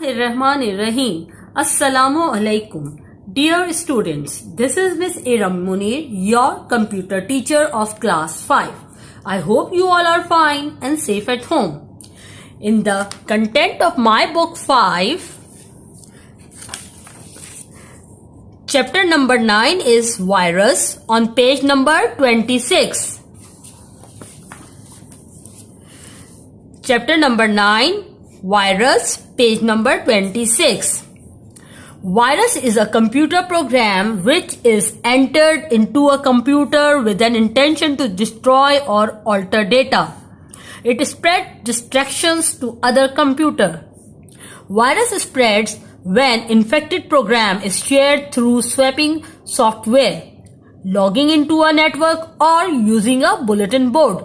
Bismillahirrahmanirrahim. Assalamu alaikum. Dear students, this is Miss Iram Munir, your computer teacher of class 5. I hope you all are fine and safe at home. In the content of my book 5, chapter number 9 is virus on page number 26. Chapter number 9, virus, page number 26. Virus is a computer program which is entered into a computer with an intention to destroy or alter data. It spreads distractions to other computer. Virus spreads when infected program is shared through swapping software, logging into a network or using a bulletin board.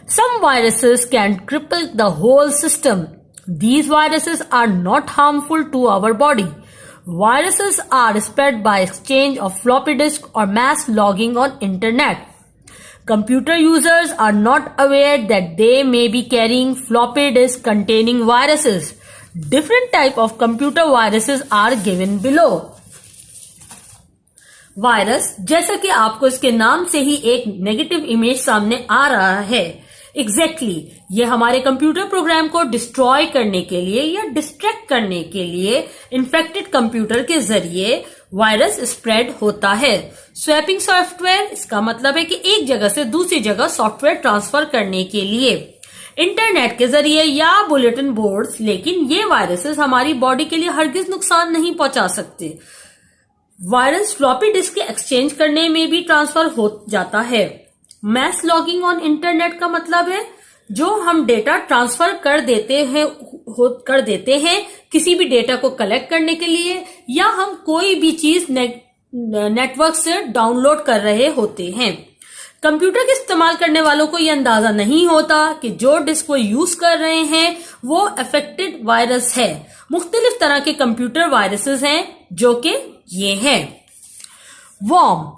Some viruses can cripple the whole system. These viruses are not harmful to our body. Viruses are spread by exchange of floppy disk or mass logging on internet. Computer users are not aware that they may be carrying floppy disk containing viruses. Different type of computer viruses are given below. Virus, जैसा कि आपको इसके नाम से ही एक negative image सामने आ रहा है, एग्जैक्टली ये हमारे कंप्यूटर प्रोग्राम को डिस्ट्रॉय करने के लिए या डिस्ट्रैक्ट करने के लिए इन्फेक्टेड कंप्यूटर के जरिए वायरस स्प्रेड होता है. स्वैपिंग सॉफ्टवेयर, इसका मतलब है कि एक जगह से दूसरी जगह सॉफ्टवेयर ट्रांसफर करने के लिए इंटरनेट के जरिए या बुलेटिन बोर्ड्स. लेकिन ये वायरसेस हमारी बॉडी के लिए हरगिज नुकसान नहीं पहुंचा सकते. वायरस फ्लॉपी डिस्क के एक्सचेंज करने में भी ट्रांसफर हो जाता है. मैस लॉगिंग ऑन इंटरनेट का मतलब है जो हम डेटा ट्रांसफर कर देते हैं किसी भी डेटा को कलेक्ट करने के लिए, या हम कोई भी चीज नेटवर्क से डाउनलोड कर रहे होते हैं. कंप्यूटर के इस्तेमाल करने वालों को यह अंदाजा नहीं होता कि जो डिस्क वो यूज कर रहे हैं वो अफेक्टेड वायरस है. मुख्तलिफ तरह के कंप्यूटर वायरसेस हैं जो कि ये हैं. Worm.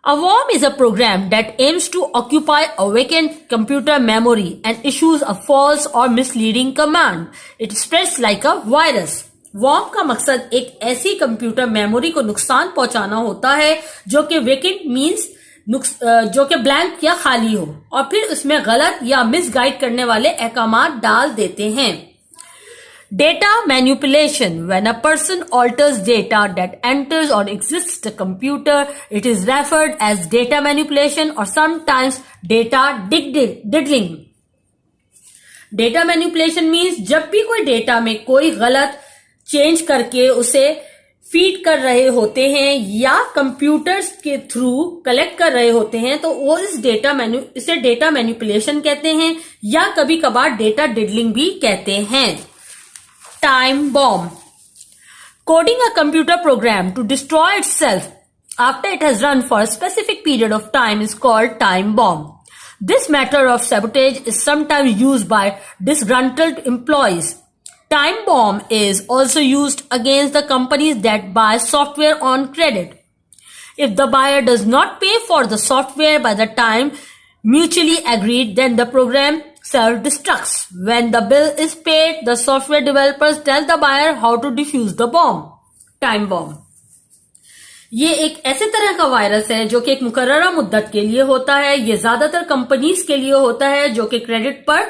A worm is a program that aims to occupy a vacant computer memory and issues a false or misleading command. It spreads like a virus. Worm का मकसद एक ऐसी कंप्यूटर मेमोरी को नुकसान पहुंचाना होता है जो कि vacant means जो कि ब्लैंक या खाली हो, और फिर उसमें गलत या मिसगाइड करने वाले अहकामात डाल देते हैं. Data manipulation. When a person alters data that enters or exists in the computer, it is referred as data manipulation or sometimes data diddling. Data manipulation means जब भी कोई डेटा में कोई गलत चेंज करके उसे फीड कर रहे होते हैं या कंप्यूटर्स के थ्रू कलेक्ट कर रहे होते हैं तो वो इसे डेटा मैनिपुलेशन कहते हैं, या कभी कभार डेटा डिडलिंग भी कहते हैं. Time bomb. Coding a computer program to destroy itself after it has run for a specific period of time is called time bomb. This method of sabotage is sometimes used by disgruntled employees. Time bomb is also used against the companies that buy software on credit. If the buyer does not pay for the software by the time mutually agreed, then the program self-destructs. When the bill is paid, the software developers tell the buyer how to defuse the bomb. Time bomb. ये एक ऐसे तरह का virus है जो कि एक मुकर्ररा मुद्दत के लिए होता है. ये ज्यादातर कंपनीज के लिए होता है जो कि क्रेडिट पर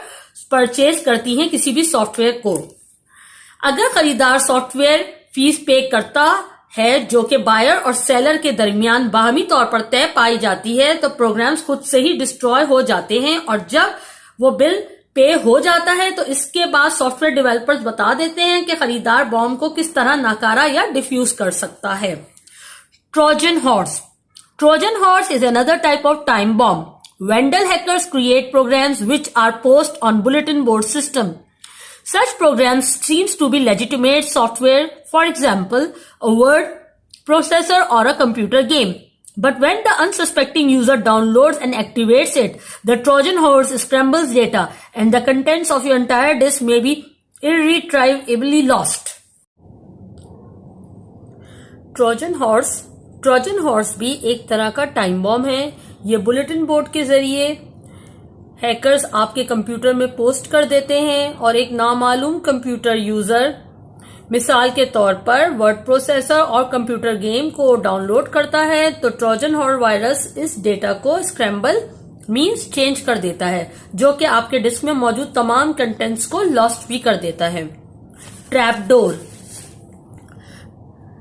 परचेज करती हैं किसी भी सॉफ्टवेयर को. अगर खरीदार सॉफ्टवेयर फीस पे करता है जो कि बायर और सेलर के दरमियान बाहमी तौर पर तय पाई जाती है, तो प्रोग्राम्स खुद से ही डिस्ट्रॉय हो जाते हैं, और जब वो बिल पे हो जाता है तो इसके बाद सॉफ्टवेयर डेवलपर्स बता देते हैं कि खरीदार बॉम्ब को किस तरह नाकारा या डिफ्यूज कर सकता है. Trojan horse. Trojan horse is another type of time bomb. Vandal hackers create programs which are posted on bulletin board system. Such programs seems to be legitimate software, for example, a word processor or a computer game. But when the unsuspecting user downloads and activates it, the Trojan horse scrambles data and the contents of your entire disk may be irretrievably lost. Trojan horse भी एक तरह का time bomb है. ये bulletin board के जरिए hackers आपके computer में पोस्ट कर देते हैं और एक नामालूम कंप्यूटर यूजर मिसाल के तौर पर वर्ड प्रोसेसर और कंप्यूटर गेम को डाउनलोड करता है तो ट्रोजन हॉर्स वायरस इस डेटा को स्क्रैम्बल मीन्स चेंज कर देता है, जो कि आपके डिस्क में मौजूद तमाम कंटेंट्स को लॉस्ट भी कर देता है। Trapdoor,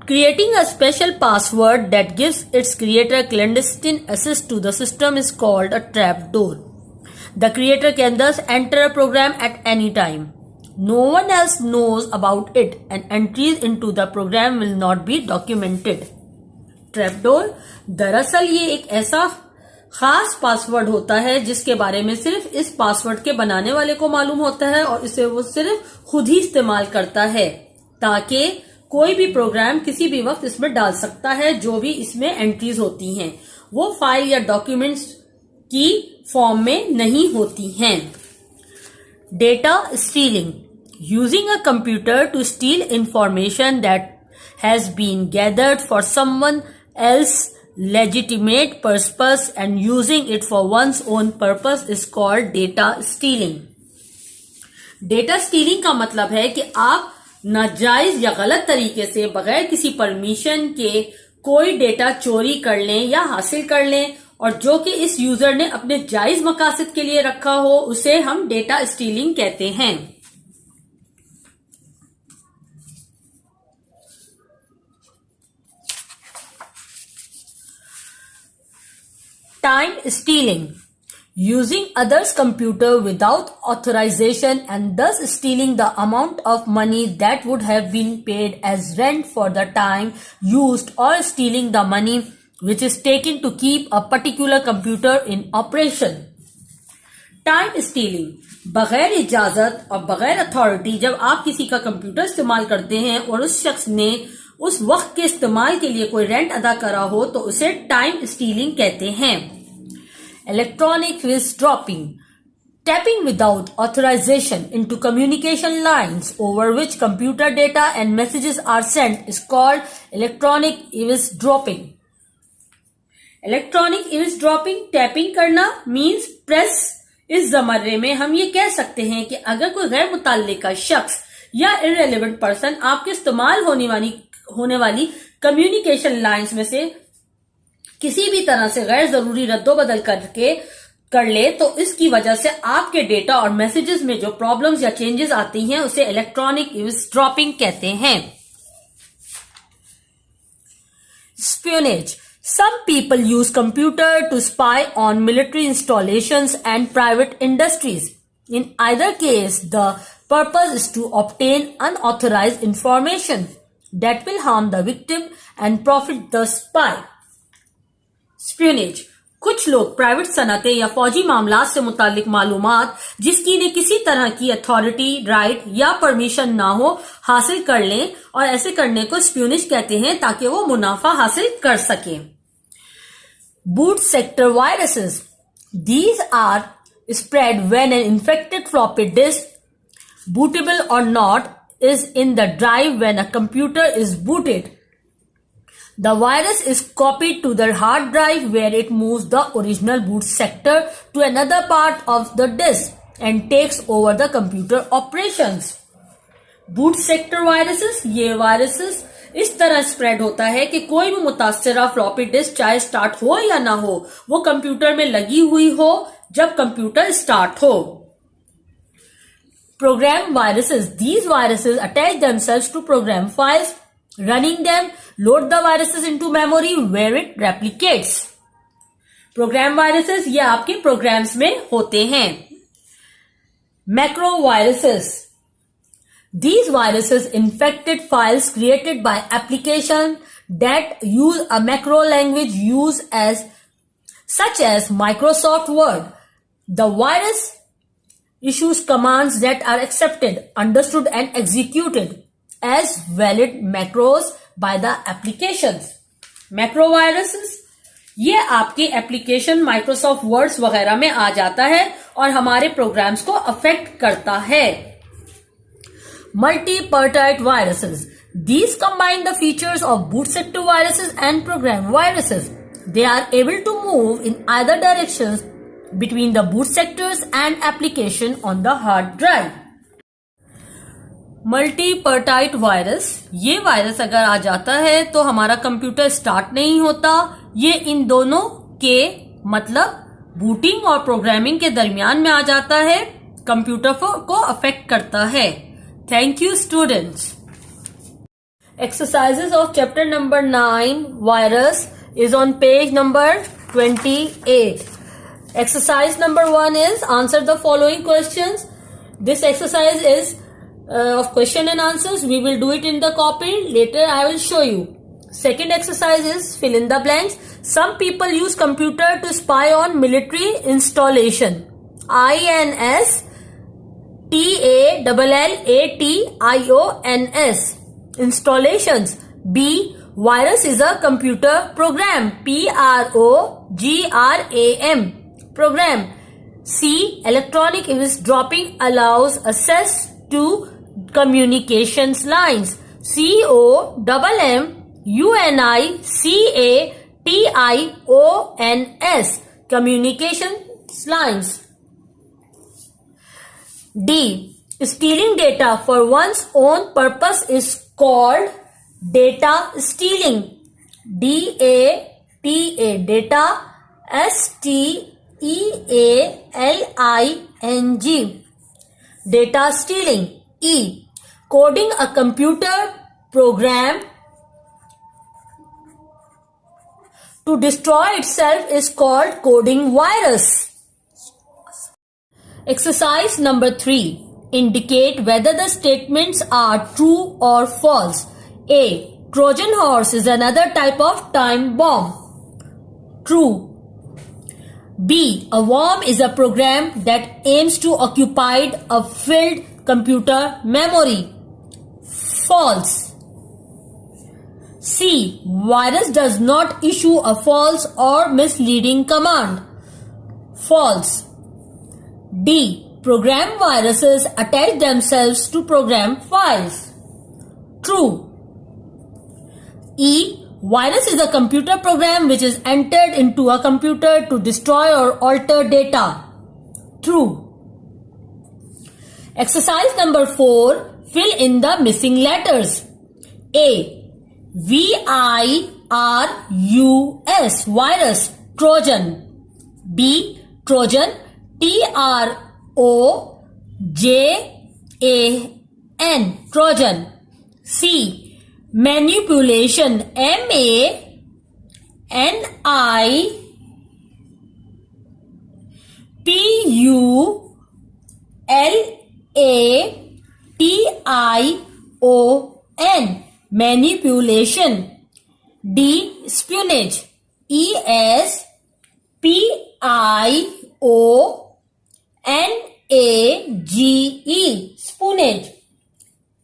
creating a special password that gives its creator clandestine access to the system is called a trapdoor. The creator can thus enter a program at any time. No one else knows about it and entries into the program will not be documented. Trapdoor दरअसल ये एक ऐसा खास password होता है जिसके बारे में सिर्फ इस पासवर्ड के बनाने वाले को मालूम होता है और इसे वो सिर्फ खुद ही इस्तेमाल करता है, ताकि कोई भी प्रोग्राम किसी भी वक्त इसमें डाल सकता है। जो भी इसमें एंट्रीज होती हैं वो फाइल या डॉक्यूमेंट्स की फॉर्म में नहीं होती हैं। Data stealing, using a computer to steal information that has been gathered for someone else legitimate purpose and using it for one's own purpose is called data stealing. Data stealing का मतलब है कि आप नाजायज या गलत तरीके से बगैर किसी परमिशन के कोई डेटा चोरी कर लें या हासिल कर लें और जो कि इस यूजर ने अपने जायज मकासद के लिए रखा हो, उसे हम डेटा स्टीलिंग कहते हैं। Time stealing, using others' computer without authorization and thus stealing the amount of money that would have been paid as rent for the time used, or stealing the money which is taken to keep a particular computer in operation. Time stealing, बगैर इजाजत और बगैर authority जब आप किसी का computer इस्तेमाल करते हैं और उस शख्स ने उस वक्त के इस्तेमाल के लिए कोई रेंट अदा करा हो तो उसे टाइम स्टीलिंग कहते हैं। Electronic eavesdropping, tapping without authorization into communication lines over which computer data and messages are sent is called electronic eavesdropping. Electronic eavesdropping, tapping करना मीन्स प्रेस। इस जमरे में हम ये कह सकते हैं कि अगर कोई गैर मुतल्लिका शख्स या इररेलेवेंट पर्सन आपके इस्तेमाल होने वाली कम्युनिकेशन लाइंस में से किसी भी तरह से गैर जरूरी रद्दोबदल कर ले तो इसकी वजह से आपके डेटा और मैसेजेस में जो प्रॉब्लम्स या चेंजेस आती हैं उसे इलेक्ट्रॉनिक ईव्सड्रॉपिंग कहते हैं। स्पियोनेज, some people use computer to spy on military installations and private industries. In either case, the purpose is to obtain unauthorized information that will harm the victim and profit the spy. स्पियोनेज, कुछ लोग private सनतें या फौजी मामलात से मुतालिक मालूमात जिसकी ने किसी तरह की अथॉरिटी, राइट या परमिशन ना हो हासिल कर लें और ऐसे करने को स्पियोनेज कहते हैं ताकि वो मुनाफा हासिल कर सके। Boot sector viruses, these are spread when an infected floppy disk, bootable or not, is in the drive when a computer is booted. The virus is copied to the hard drive where it moves the original boot sector to another part of the disk and takes over the computer operations. Boot sector viruses, ये viruses इस तरह spread होता है कि कोई भी मुतासरा floppy disk चाहे start हो या ना हो वो कंप्यूटर में लगी हुई हो जब कंप्यूटर स्टार्ट हो। Program viruses, these viruses attach themselves to program files, running them, load the viruses into memory where it replicates. Program viruses ये आपके प्रोग्राम्स में होते हैं। Macro viruses, these viruses infected files created by application that use a macro language used as such as Microsoft Word. The virus issues commands that are accepted, understood and executed as valid macros by the applications. Macro viruses ये आपके application Microsoft words वगैरह में आ जाता है और हमारे programmes को affect करता है। Multi-partite viruses, these combine the features of boot sector viruses and program viruses. They are able to move in either directions between the boot sectors and application on the hard drive. Multipartite virus, ये virus अगर आ जाता है तो हमारा computer start नहीं होता। ये इन दोनों के मतलब बूटिंग और प्रोग्रामिंग के दरमियान में आ जाता है, कंप्यूटर को अफेक्ट करता है। Thank you students. Exercises of chapter number 9 virus is on page number 28. Exercise number 1 is answer the following questions. This exercise is of question and answers. We will do it in the copy. Later I will show you. Second exercise is fill in the blanks. Some people use computer to spy on military installation. INSTALLATIONS. Installations. B. Virus is a computer program. PROGRAM. Program. C. Electronic eavesdropping allows access to communications lines. COMMUNICATIONS. Communications lines. D. Stealing data for one's own purpose is called data stealing. DATA. Data. STEALING. Data stealing. E. Coding a computer program to destroy itself is called coding virus. Exercise number 3. Indicate whether the statements are true or false. A. Trojan horse is another type of time bomb. True. B. A worm is a program that aims to occupy a filled computer memory. False. C. Virus does not issue a false or misleading command. False. D. Program viruses attach themselves to program files. True. E. Virus is a computer program which is entered into a computer to destroy or alter data. True. Exercise number 4. Fill in the missing letters. A. VIRUS. Virus. Trojan. B. Trojan. TROJAN. Trojan. C. Manipulation. MANIPULATION. Manipulation. D. Espionage. ESPIONAGE. Spoonage.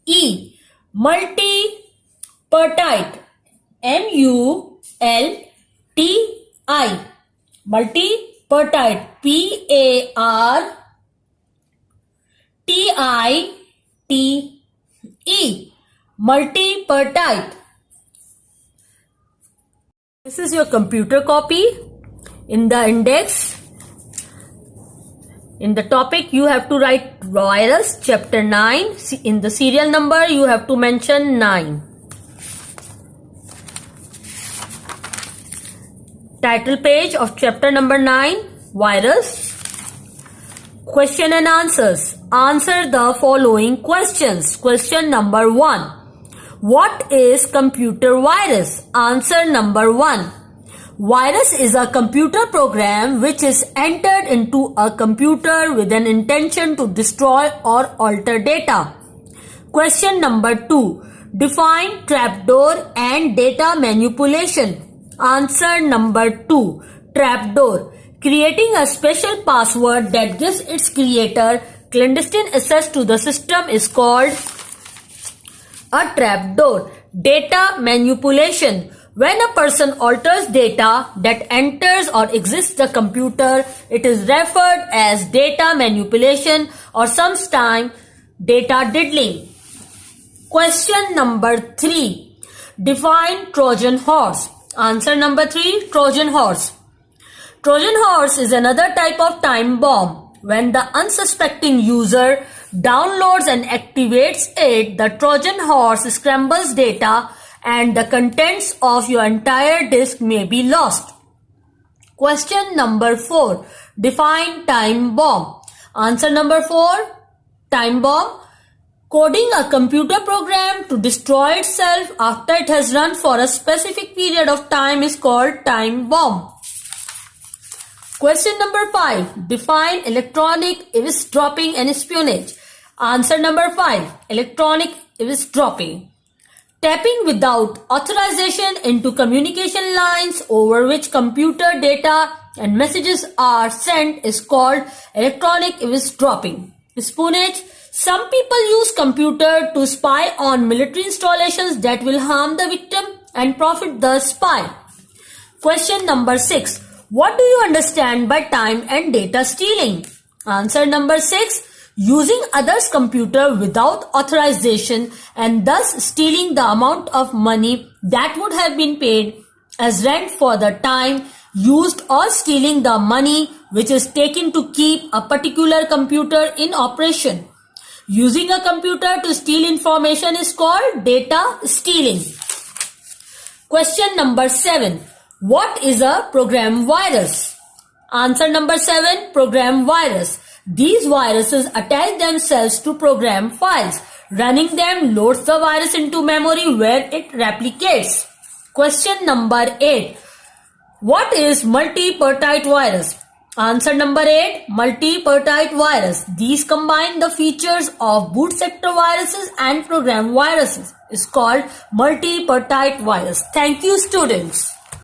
E. Multipartite. MULTI. Multipartite. PARTITE. Multipartite. This is your computer copy. In the index, in the topic, you have to write virus, chapter 9. In the serial number, you have to mention 9. Title page of chapter number 9, virus. Question and answers. Answer the following questions. Question number 1. What is computer virus? Answer number 1. Virus is a computer program which is entered into a computer with an intention to destroy or alter data. Question number 2. Define trapdoor and data manipulation. Answer number 2. Trapdoor. Creating a special password that gives its creator clandestine access to the system is called a trapdoor. Data manipulation. When a person alters data that enters or exists the computer, it is referred as data manipulation or sometimes data diddling. Question number 3. Define Trojan horse. Answer number 3. Trojan horse. Trojan horse is another type of time bomb. When the unsuspecting user downloads and activates it, the Trojan horse scrambles data and the contents of your entire disk may be lost. Question number 4. Define time bomb. Answer number 4. Time bomb. Coding a computer program to destroy itself after it has run for a specific period of time is called time bomb. Question number 5. Define electronic eavesdropping and espionage. Answer number 5. Electronic eavesdropping. Tapping without authorization into communication lines over which computer data and messages are sent is called electronic eavesdropping. Espionage. Some people use computer to spy on military installations that will harm the victim and profit the spy. Question number 6. What do you understand by time and data stealing? Answer number 6. Using others' computer without authorization and thus stealing the amount of money that would have been paid as rent for the time used, or stealing the money which is taken to keep a particular computer in operation. Using a computer to steal information is called data stealing. Question number 7. What is a program virus? Answer number 7. Program virus. These viruses attach themselves to program files. Running them loads the virus into memory where it replicates. Question number 8. What is multi-partite virus? Answer number 8. Multi-partite virus. These combine the features of boot sector viruses and program viruses. It's called multi-partite virus. Thank you, students.